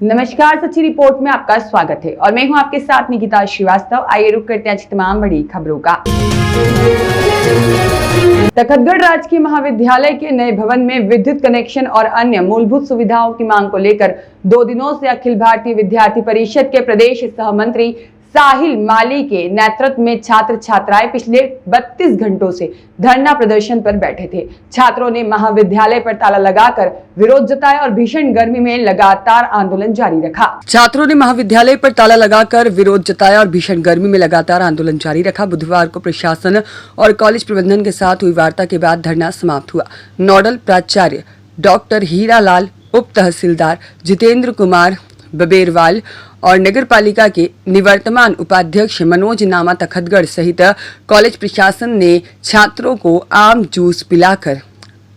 नमस्कार, सच्ची रिपोर्ट में आपका स्वागत है और मैं हूं आपके साथ निकिता श्रीवास्तव। आइए रुक करते हैं आज की तमाम बड़ी खबरों का। तखतगढ़ राजकीय महाविद्यालय के नए भवन में विद्युत कनेक्शन और अन्य मूलभूत सुविधाओं की मांग को लेकर 2 दिनों से अखिल भारतीय विद्यार्थी परिषद के प्रदेश सहमंत्री साहिल माली के नेतृत्व में छात्र छात्राएं पिछले 32 घंटों से धरना प्रदर्शन पर बैठे थे। छात्रों ने महाविद्यालय पर ताला लगाकर विरोध जताया और भीषण गर्मी में लगातार आंदोलन जारी रखा। छात्रों ने महाविद्यालय पर ताला लगाकर विरोध जताया और भीषण गर्मी में लगातार आंदोलन जारी रखा। बुधवार को प्रशासन और कॉलेज प्रबंधन के साथ हुई वार्ता के बाद धरना समाप्त हुआ। नोडल प्राचार्य डॉक्टर हीरालाल, उप तहसीलदार जितेंद्र कुमार बबेरवाल और नगर पालिका के निवर्तमान उपाध्यक्ष मनोज नामा तखतगढ़ सहित कॉलेज प्रशासन ने छात्रों को आम जूस पिलाकर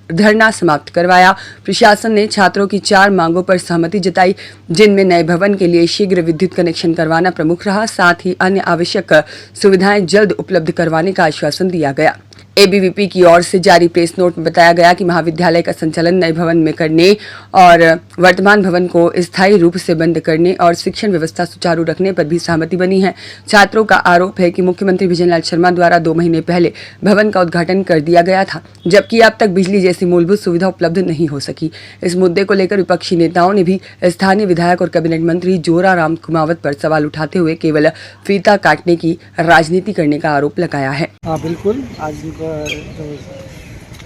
धरना समाप्त करवाया। प्रशासन ने छात्रों की 4 मांगों पर सहमति जताई, जिनमें नए भवन के लिए शीघ्र विद्युत कनेक्शन करवाना प्रमुख रहा। साथ ही अन्य आवश्यक सुविधाएं जल्द उपलब्ध करवाने का आश्वासन दिया गया। एबीवीपी की ओर से जारी प्रेस नोट में बताया गया कि महाविद्यालय का संचालन नए भवन में करने और वर्तमान भवन को स्थायी रूप से बंद करने और शिक्षण व्यवस्था सुचारू रखने पर भी सहमति बनी है। छात्रों का आरोप है कि मुख्यमंत्री विजय लाल शर्मा द्वारा 2 महीने पहले भवन का उद्घाटन कर दिया गया था, जबकि अब तक बिजली जैसी मूलभूत सुविधा उपलब्ध नहीं हो सकी। इस मुद्दे को लेकर विपक्षी नेताओं ने भी स्थानीय विधायक और कैबिनेट मंत्री जोराराम कुमावत पर सवाल उठाते हुए केवल फीता काटने की राजनीति करने का आरोप लगाया है। हाँ बिल्कुल, आज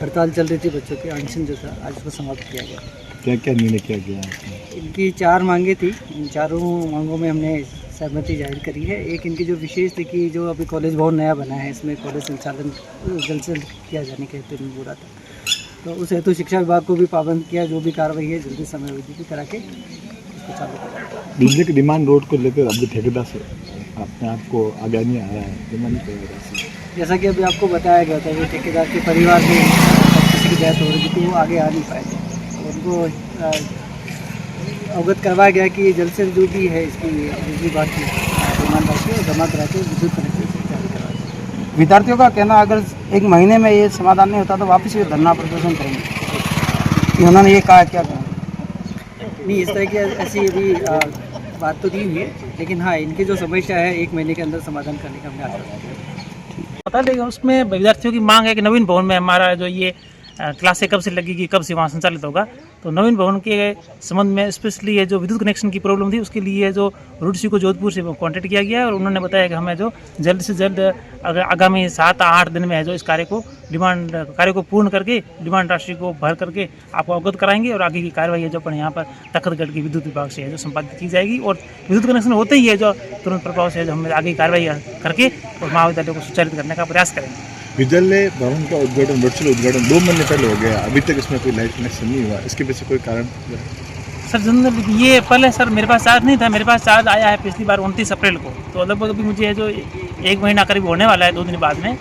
हड़ताल चल रही थी बच्चों की, अनशन जो था आज उसको समाप्त किया गया। क्या क्या निर्णय किया गया? इनकी 4 मांगे थी, इन चारों मांगों में हमने सहमति जाहिर करी है। एक इनकी जो विशेष थी कि जो अभी कॉलेज बहुत नया बना है, इसमें कॉलेज संचालन जल्द से जल्द किया जाने के हेतु बोला था, तो उस हेतु शिक्षा विभाग को भी पाबंद किया, जो भी कार्रवाई है जल्दी समय अवधि की करा के इसको चालू करा। बिजली की डिमांड रोड को लेकर अभी ठेकेदार से अपने आप को आगे नहीं आ रहा है, डिमांड नहीं। जैसा कि अभी आपको बताया गया था कि ठेकेदार के परिवार में किसी की डेथ हो रही थी, तो वो आगे आ नहीं पाए थे। तो उनको अवगत करवाया गया कि जल्द से जो भी है इसकी बिजली बात की डिमांड रखी और जमा करा के विद्युत कनेक्शन जारी करवाया। विद्यार्थियों का कहना अगर 1 महीने में ये समाधान नहीं होता तो वापस ये धरना प्रदर्शन करेंगे। उन्होंने ये कहा, क्या कहा? नहीं, इस तरह की ऐसी अभी बात तो दी हुई है, लेकिन हाँ, इनकी जो समस्या है 1 महीने के अंदर समाधान करने का हमने आश्वासन दिया। पता देगा उसमें विद्यार्थियों की मांग है कि नवीन भवन में हमारा जो ये क्लासें कब से लगेगी, कब से वहाँ संचालित होगा। तो नवीन भवन के संबंध में स्पेशली ये जो विद्युत कनेक्शन की प्रॉब्लम थी, उसके लिए जो रूडसी को जोधपुर से कॉन्टेक्ट किया गया है और उन्होंने बताया कि हमें जो जल्द से जल्द आगामी 7-8 दिन में है जो इस कार्य को पूर्ण करके डिमांड राशि को भर करके आपको अवगत कराएंगे और आगे की कार्रवाई है जो अपन यहाँ पर तखतगढ़ की विद्युत विभाग से है जो संपादित की जाएगी। और विद्युत कनेक्शन होते ही है जो तुरंत प्रभाव से जो हम आगे की कार्रवाई करके और महाविद्यालय को सुचालित करने का प्रयास करेंगे। विद्यालय भवन का उद्घाटन, वर्चुअल उद्घाटन 2 महीने पहले हो गया, अभी तक इसमें कोई लाइट कनेक्शन नहीं हुआ, इसके पीछे कोई कारण? सर जनरल ये पहले सर मेरे पास चार्ज नहीं था, मेरे पास चार्ज आया है पिछली बार 29 अप्रैल को, तो लगभग अभी मुझे जो 1 महीना करीब होने वाला है 2 दिन बाद में।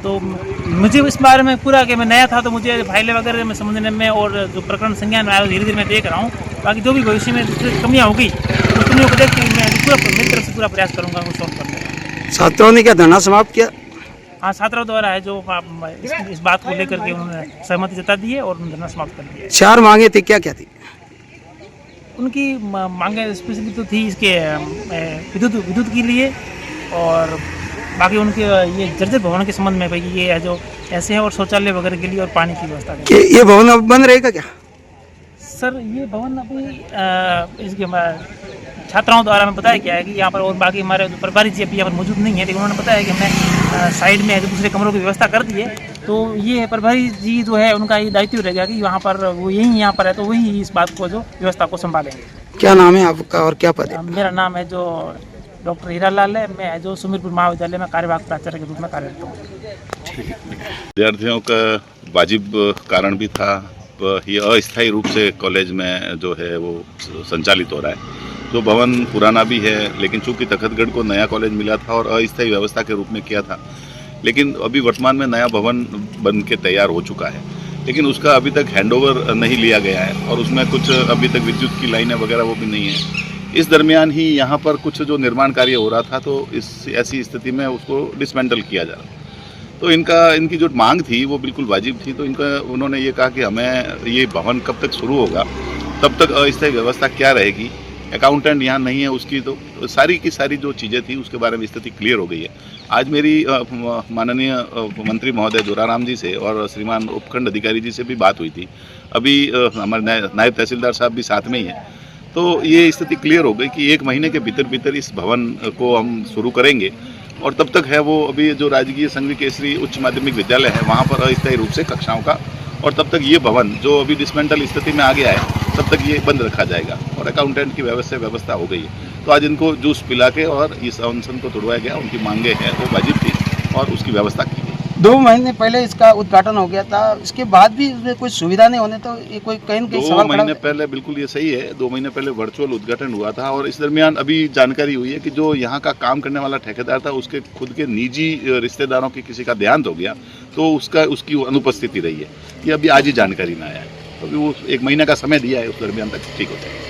तो मुझे इस बारे में पूरा कि मैं नया था तो मुझे फाइलें वगैरह में समझने में और जो प्रकरण संज्ञान में आया धीरे धीरे मैं देख रहा हूँ। बाकी जो भी भविष्य में कमियाँ होगी उस कमियों को देख के मैं मेरी तरफ से पूरा प्रयास करूँगा वो सॉल्व करने का। छात्रों ने क्या धरना समाप्त किया? हाँ, छात्रों द्वारा है जो इस बात को लेकर के उन्होंने सहमति जता दी है और धरना समाप्त कर दिया। 4 मांगे थी, क्या क्या थी उनकी मांगे? स्पेशली तो थी इसके विद्युत के लिए और बाकी उनके ये जर्जर भवन के संबंध में भाई ये है जो ऐसे हैं और शौचालय वगैरह के लिए और पानी की व्यवस्था के लिए। ये भवन अब बंद रहेगा क्या? सर ये भवन अभी इसके छात्राओं द्वारा हमें बताया गया है कि यहाँ पर और बाकी हमारे प्रभारी जी अभी यहाँ पर मौजूद नहीं है, लेकिन उन्होंने बताया कि हमने साइड में दूसरे कमरों की व्यवस्था कर दी है। तो ये प्रभारी जी जो है उनका ये दायित्व रहेगा कि यहाँ पर वो यहाँ पर है तो वही इस बात को जो व्यवस्था को संभालेंगे। क्या नाम है आपका और क्या पद है? मेरा नाम है जो डॉक्टर हीरालाल है, मैं जो सुमीरपुर महाविद्यालय में कार्यवाहक प्राचार्य के रूप में कार्यरत हूँ। विद्यार्थियों का वाजिब कारण भी था, ये अस्थायी रूप से कॉलेज में जो है वो संचालित हो रहा है। तो भवन पुराना भी है, लेकिन चूंकि तखतगढ़ को नया कॉलेज मिला था और अस्थायी व्यवस्था के रूप में किया था, लेकिन अभी वर्तमान में नया भवन बन के तैयार हो चुका है, लेकिन उसका अभी तक हैंडओवर नहीं लिया गया है और उसमें कुछ अभी तक विद्युत की लाइनें वगैरह वो भी नहीं है। इस दरमियान ही यहाँ पर कुछ जो निर्माण कार्य हो रहा था, तो ऐसी स्थिति में उसको डिसमेंटल किया जा रहा। तो इनकी जो मांग थी वो बिल्कुल वाजिब थी। तो उन्होंने ये कहा कि हमें ये भवन कब तक शुरू होगा, तब तक अस्थायी व्यवस्था क्या रहेगी, अकाउंटेंट यहाँ नहीं है उसकी, तो सारी की सारी जो चीज़ें थी उसके बारे में स्थिति क्लियर हो गई है। आज मेरी माननीय मंत्री महोदय जोराराम जी से और श्रीमान उपखंड अधिकारी जी से भी बात हुई थी। अभी हमारे नायब तहसीलदार साहब भी साथ में ही हैं। तो ये स्थिति क्लियर हो गई कि 1 महीने के भीतर इस भवन को हम शुरू करेंगे और तब तक है वो अभी जो राजकीय संघवी केसरी उच्च माध्यमिक विद्यालय है वहाँ पर अस्थायी रूप से कक्षाओं का, और तब तक ये भवन जो अभी डिसमेंटल स्थिति में आ गया है तब तक ये बंद रखा जाएगा और अकाउंटेंट की व्यवस्था हो गई है। तो आज इनको जूस पिला के और इस अनशन को तोड़वाया गया। उनकी मांगे हैं वो वाजिब थी और उसकी व्यवस्था की गई। 2 महीने पहले इसका उद्घाटन हो गया था, इसके बाद भी इसमें कोई सुविधा नहीं होने तो ये कोई कहीं न कहीं 2 सवाल महीने पहले, बिल्कुल ये सही है, 2 महीने पहले वर्चुअल उद्घाटन हुआ था और इस दरमियान अभी जानकारी हुई है कि जो यहाँ का काम करने वाला ठेकेदार था उसके खुद के निजी रिश्तेदारों की किसी का देहांत हो गया, तो उसकी अनुपस्थिति रही है। ये अभी आज ही जानकारी में आया है, तो अभी वो 1 महीने का समय दिया है, उस दरमियान तक ठीक हो जाएगा।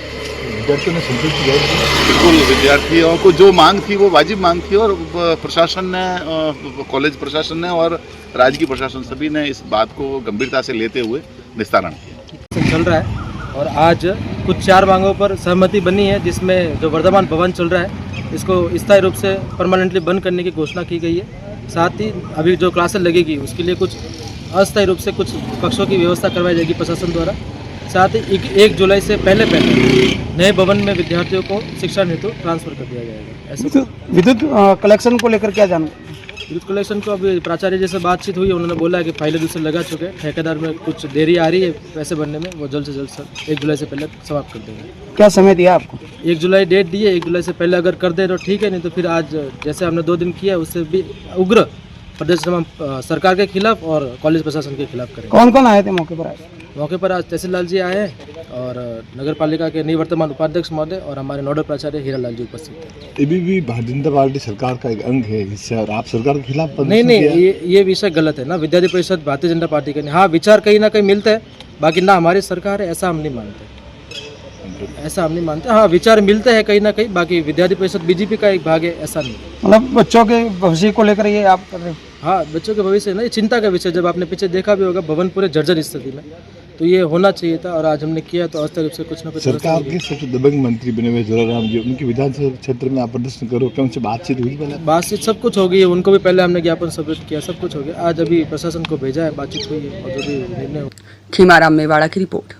विद्यार्थियों ने संतुष्टि जाहिर की। बिल्कुल, विद्यार्थियों को जो मांग थी वो वाजिब मांग थी और प्रशासन ने, कॉलेज प्रशासन ने और राजकीय प्रशासन सभी ने इस बात को गंभीरता से लेते हुए निस्तारण किया। चल रहा है और आज कुछ 4 मांगों पर सहमति बनी है, जिसमें जो वर्धमान भवन चल रहा है इसको स्थायी रूप से परमानेंटली बंद करने की घोषणा की गई है। साथ ही अभी जो क्लासेस लगेगी उसके लिए कुछ अस्थायी रूप से कुछ कक्षों की व्यवस्था करवाई जाएगी प्रशासन द्वारा। साथ ही 1 जुलाई से पहले नए भवन में विद्यार्थियों को शिक्षण हेतु ट्रांसफर कर दिया जाएगा। ऐसे विद्युत कलेक्शन को लेकर क्या जानना? विद्युत कलेक्शन को अभी प्राचार्य जी से बातचीत हुई, उन्होंने बोला है कि फाइलें दूसरे लगा चुके हैं, ठेकेदार में कुछ देरी आ रही है पैसे भरने में, वो जल्द से जल्द 1 जुलाई से पहले समाप्त कर देंगे। क्या समय दिया आपको? 1 जुलाई डेट दी है, 1 जुलाई से पहले अगर कर दे तो ठीक है, नहीं तो फिर आज जैसे हमने 2 दिन किया उससे भी उग्र प्रदर्शन हम सरकार के खिलाफ और कॉलेज प्रशासन के खिलाफ करेंगे। कौन कौन आए थे मौके पर? मौके पर आज तहसीलदार जी आए हैं और नगर पालिका के निवर्तमान उपाध्यक्ष महोदय और हमारे नोडल प्राचार्य हीरालाल जी उपस्थित थे। ABP भारतीय जनता पार्टी सरकार का एक अंग है, इससे और आप सरकार के खिलाफ प्रदर्शन नहीं, किया? ये विषय गलत है ना। विद्यार्थी परिषद भारतीय जनता पार्टी का नहीं, हाँ विचार कहीं ना कहीं मिलता है, बाकी ना हमारी सरकार है ऐसा हम नहीं मानते, हाँ विचार मिलते हैं कहीं ना कहीं, बाकी विद्यार्थी परिषद बीजेपी का एक भाग है ऐसा नहीं। मतलब बच्चों के भविष्य को लेकर ये आप कर रहे हो? हाँ, बच्चों के भविष्य ना, ये चिंता का विषय। जब आपने पीछे देखा भी होगा भवन पूरे जर्जर स्थिति में, तो ये होना चाहिए था और आज हमने किया, तो अस्थायी रूप से कुछ ना कुछ। सरकार के सबसे दबंग मंत्री बने हुए जोराराम जी, उनकी विधानसभा क्षेत्र में आप प्रदर्शन करो, क्या उनसे बातचीत हुई? पहले बातचीत सब कुछ हो गई है, उनको भी पहले हमने ज्ञापन सबमिट किया, सब कुछ हो गया। आज अभी प्रशासन को भेजा है, बातचीत हुई है और जो भी निर्णय खीमाराम मेवाड़ा की रिपोर्ट।